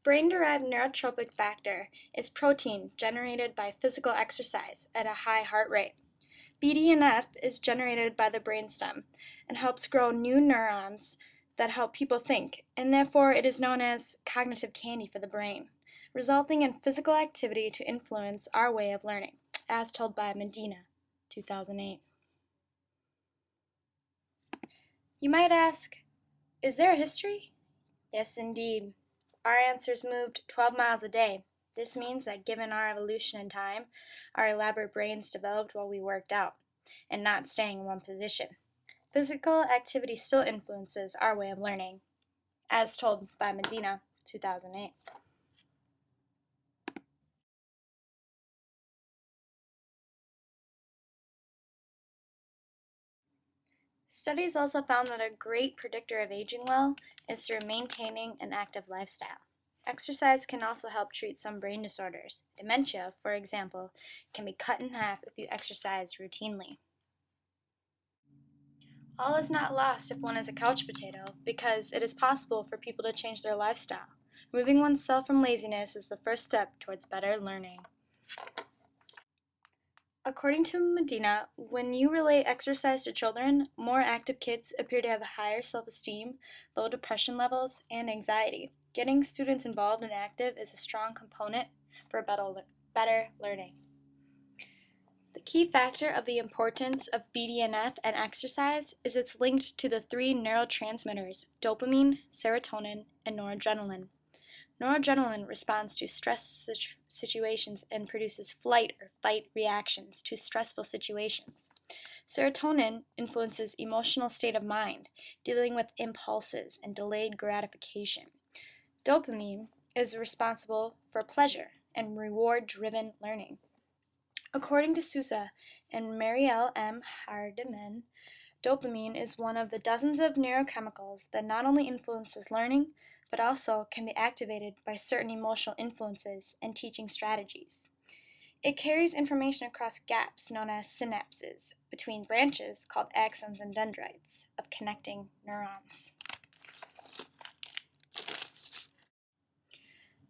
Brain-derived neurotrophic factor is protein generated by physical exercise at a high heart rate. BDNF is generated by the brainstem and helps grow new neurons that help people think, and therefore it is known as cognitive candy for the brain, resulting in physical activity to influence our way of learning, as told by Medina, 2008. You might ask, is there a history? Yes, indeed. Our ancestors moved 12 miles a day. This means that given our evolution in time, our elaborate brains developed while we worked out, and not staying in one position. Physical activity still influences our way of learning, as told by Medina, 2008. Studies also found that a great predictor of aging well is through maintaining an active lifestyle. Exercise can also help treat some brain disorders. Dementia, for example, can be cut in half if you exercise routinely. All is not lost if one is a couch potato, because it is possible for people to change their lifestyle. Removing oneself from laziness is the first step towards better learning. According to Medina, when you relate exercise to children, more active kids appear to have higher self-esteem, low depression levels, and anxiety. Getting students involved and active is a strong component for better learning. The key factor of the importance of BDNF and exercise is it's linked to the three neurotransmitters, dopamine, serotonin, and noradrenaline. Noradrenaline responds to stress situations and produces flight or fight reactions to stressful situations. Serotonin influences emotional state of mind, dealing with impulses and delayed gratification. Dopamine is responsible for pleasure and reward-driven learning. According to Sousa and Marielle M. Hardiman, dopamine is one of the dozens of neurochemicals that not only influences learning, but also can be activated by certain emotional influences and teaching strategies. It carries information across gaps known as synapses between branches called axons and dendrites of connecting neurons.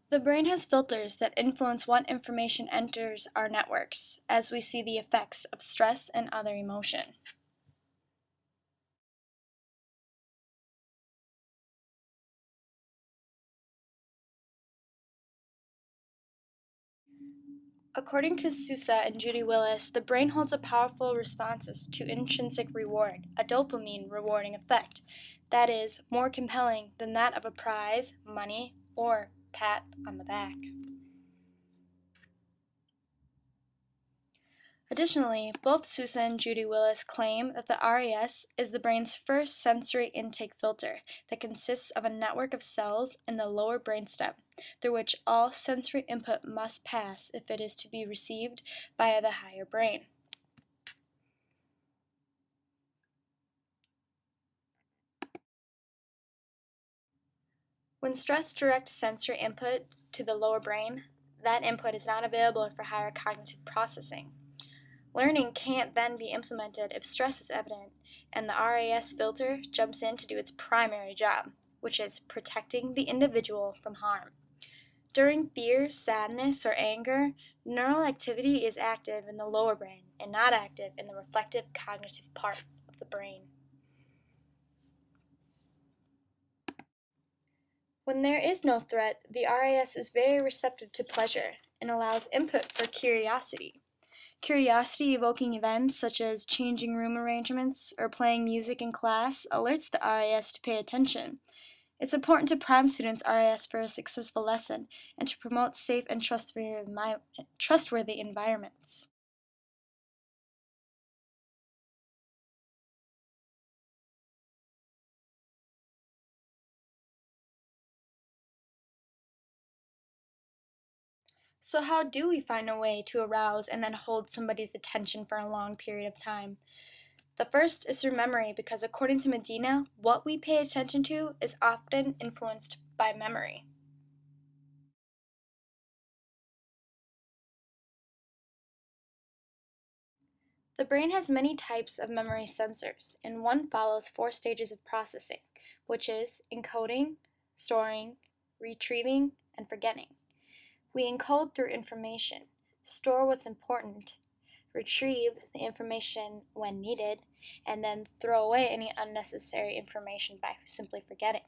The brain has filters that influence what information enters our networks as we see the effects of stress and other emotion. According to Sousa and Judy Willis, the brain holds a powerful responses to intrinsic reward, a dopamine rewarding effect, that is, more compelling than that of a prize, money, or pat on the back. Additionally, both Sousa and Judy Willis claim that the RAS is the brain's first sensory intake filter that consists of a network of cells in the lower brainstem, through which all sensory input must pass if it is to be received via the higher brain. When stress directs sensory input to the lower brain, that input is not available for higher cognitive processing. Learning can't then be implemented if stress is evident, and the RAS filter jumps in to do its primary job, which is protecting the individual from harm. During fear, sadness, or anger, neural activity is active in the lower brain and not active in the reflective cognitive part of the brain. When there is no threat, the RAS is very receptive to pleasure and allows input for curiosity. Curiosity-evoking events such as changing room arrangements or playing music in class alerts the RAS to pay attention. It's important to prime students' RAS for a successful lesson and to promote safe and trustworthy environments. So how do we find a way to arouse and then hold somebody's attention for a long period of time? The first is through memory, because according to Medina, what we pay attention to is often influenced by memory. The brain has many types of memory sensors, and one follows 4 stages of processing, which is encoding, storing, retrieving, and forgetting. We encode through information, store what's important, retrieve the information when needed, and then throw away any unnecessary information by simply forgetting.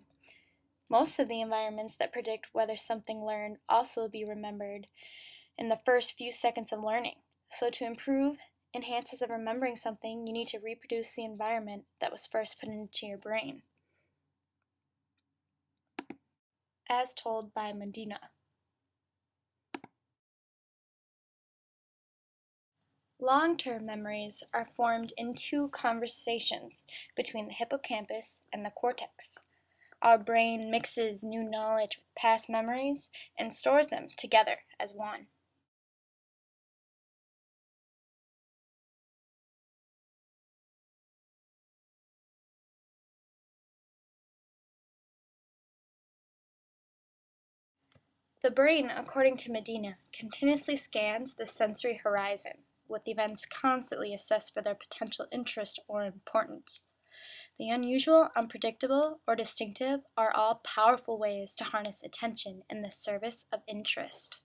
Most of the environments that predict whether something learned also be remembered in the first few seconds of learning. So to improve enhances of remembering something, you need to reproduce the environment that was first put into your brain. As told by Medina. Long-term memories are formed in two conversations between the hippocampus and the cortex. Our brain mixes new knowledge with past memories and stores them together as one. The brain, according to Medina, continuously scans the sensory horizon, with events constantly assessed for their potential interest or importance. The unusual, unpredictable, or distinctive are all powerful ways to harness attention in the service of interest.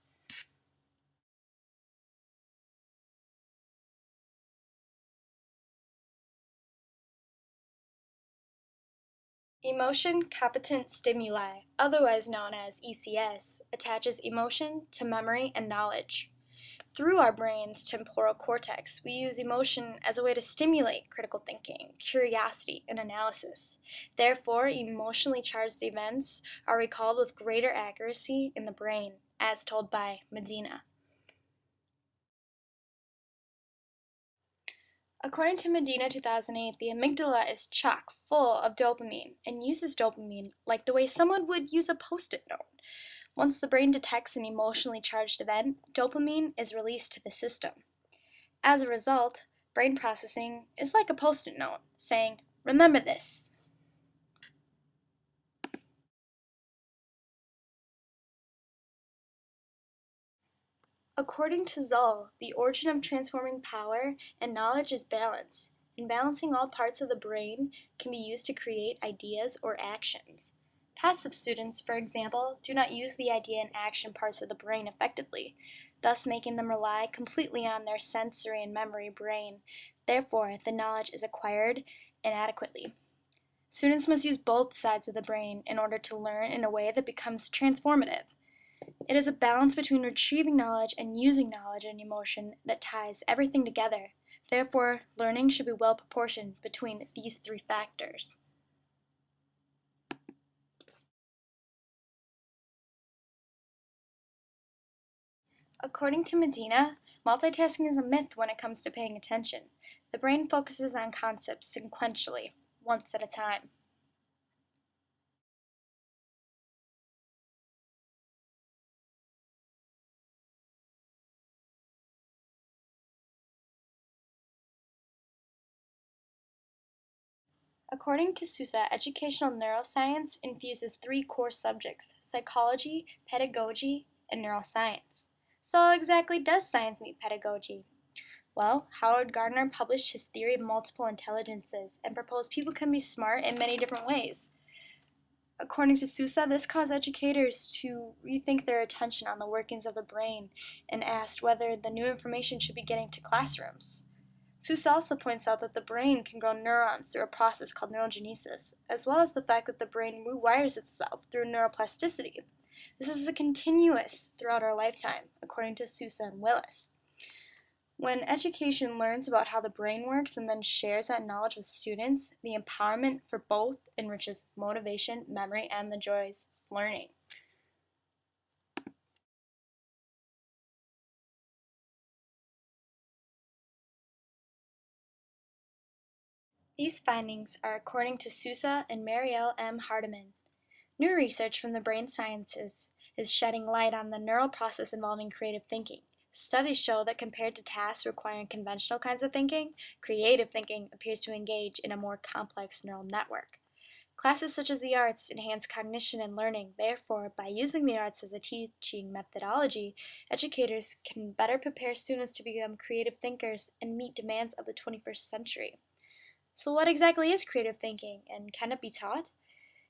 Emotion competent stimuli, otherwise known as ECS, attaches emotion to memory and knowledge. Through our brain's temporal cortex, we use emotion as a way to stimulate critical thinking, curiosity, and analysis. Therefore, emotionally charged events are recalled with greater accuracy in the brain, as told by Medina. According to Medina 2008, the amygdala is chock full of dopamine and uses dopamine like the way someone would use a post-it note. Once the brain detects an emotionally charged event, dopamine is released to the system. As a result, brain processing is like a post-it note saying, "Remember this." According to Zull, the origin of transforming power and knowledge is balance, and balancing all parts of the brain can be used to create ideas or actions. Passive students, for example, do not use the idea and action parts of the brain effectively, thus making them rely completely on their sensory and memory brain. Therefore, the knowledge is acquired inadequately. Students must use both sides of the brain in order to learn in a way that becomes transformative. It is a balance between retrieving knowledge and using knowledge and emotion that ties everything together. Therefore, learning should be well proportioned between these three factors. According to Medina, multitasking is a myth when it comes to paying attention. The brain focuses on concepts sequentially, once at a time. According to Sousa, educational neuroscience infuses three core subjects: psychology, pedagogy, and neuroscience. So, how exactly does science meet pedagogy? Well, Howard Gardner published his theory of multiple intelligences and proposed people can be smart in many different ways. According to Sousa, this caused educators to rethink their attention on the workings of the brain and asked whether the new information should be getting to classrooms. Sousa also points out that the brain can grow neurons through a process called neurogenesis, as well as the fact that the brain rewires itself through neuroplasticity. This is a continuous throughout our lifetime, according to Sousa and Willis. When education learns about how the brain works and then shares that knowledge with students, the empowerment for both enriches motivation, memory, and the joys of learning. These findings are according to Sousa and Marielle M. Hardiman. New research from the brain sciences is shedding light on the neural process involving creative thinking. Studies show that compared to tasks requiring conventional kinds of thinking, creative thinking appears to engage in a more complex neural network. Classes such as the arts enhance cognition and learning. Therefore, by using the arts as a teaching methodology, educators can better prepare students to become creative thinkers and meet demands of the 21st century. So what exactly is creative thinking, and can it be taught?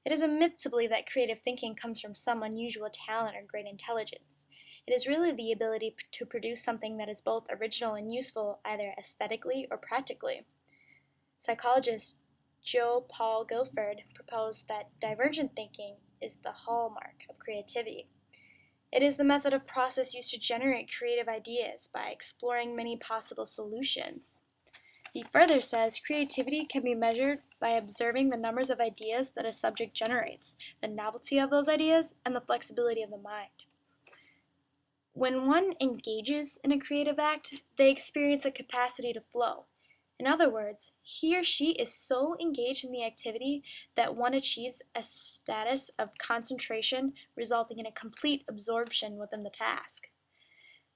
It is a myth to believe that creative thinking comes from some unusual talent or great intelligence. It is really the ability to produce something that is both original and useful, either aesthetically or practically. Psychologist Joe Paul Guilford proposed that divergent thinking is the hallmark of creativity. It is the method of process used to generate creative ideas by exploring many possible solutions. He further says creativity can be measured by observing the numbers of ideas that a subject generates, the novelty of those ideas, and the flexibility of the mind. When one engages in a creative act, they experience a capacity to flow. In other words, he or she is so engaged in the activity that one achieves a status of concentration, resulting in a complete absorption within the task.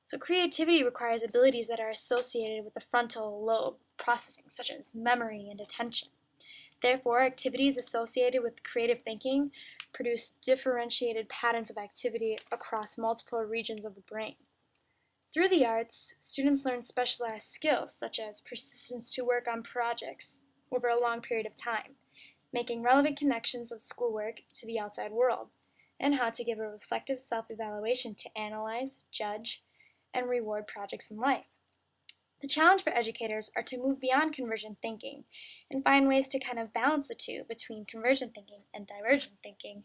So creativity requires abilities that are associated with the frontal lobe processing, such as memory and attention. Therefore, activities associated with creative thinking produce differentiated patterns of activity across multiple regions of the brain. Through the arts, students learn specialized skills such as persistence to work on projects over a long period of time, making relevant connections of schoolwork to the outside world, and how to give a reflective self-evaluation to analyze, judge, and reward projects in life. The challenge for educators are to move beyond convergent thinking and find ways to kind of balance the two between convergent thinking and divergent thinking.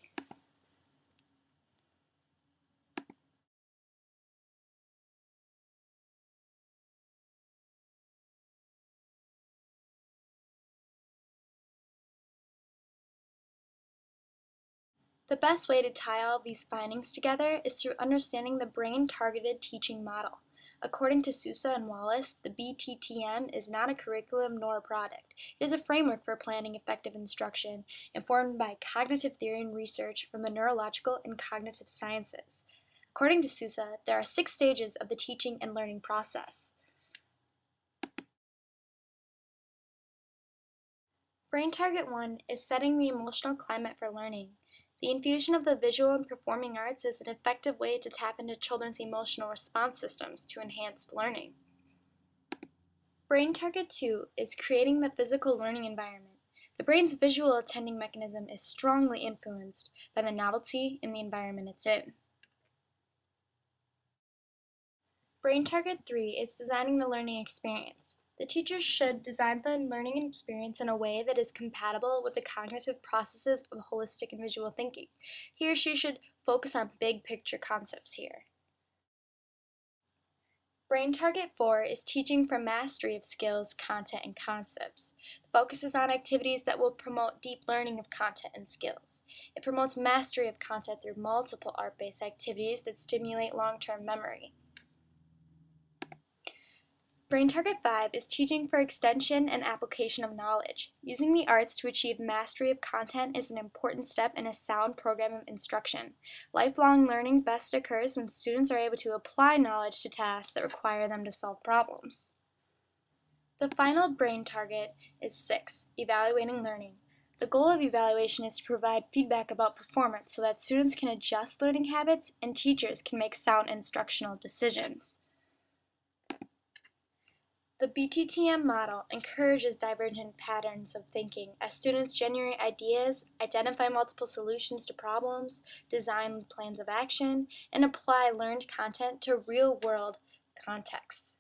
The best way to tie all of these findings together is through understanding the brain-targeted teaching model. According to Sousa and Wallace, the BTTM is not a curriculum nor a product. It is a framework for planning effective instruction, informed by cognitive theory and research from the neurological and cognitive sciences. According to Sousa, there are 6 stages of the teaching and learning process. Brain Target 1 is setting the emotional climate for learning. The infusion of the visual and performing arts is an effective way to tap into children's emotional response systems to enhance learning. Brain Target 2 is creating the physical learning environment. The brain's visual attending mechanism is strongly influenced by the novelty in the environment it's in. Brain Target 3 is designing the learning experience. The teacher should design the learning experience in a way that is compatible with the cognitive processes of holistic and visual thinking. He or she should focus on big picture concepts here. Brain Target 4 is teaching for mastery of skills, content, and concepts. The focus is on activities that will promote deep learning of content and skills. It promotes mastery of content through multiple art-based activities that stimulate long-term memory. Brain Target 5 is teaching for extension and application of knowledge. Using the arts to achieve mastery of content is an important step in a sound program of instruction. Lifelong learning best occurs when students are able to apply knowledge to tasks that require them to solve problems. The final brain target is 6, evaluating learning. The goal of evaluation is to provide feedback about performance so that students can adjust learning habits and teachers can make sound instructional decisions. The BTTM model encourages divergent patterns of thinking as students generate ideas, identify multiple solutions to problems, design plans of action, and apply learned content to real-world contexts.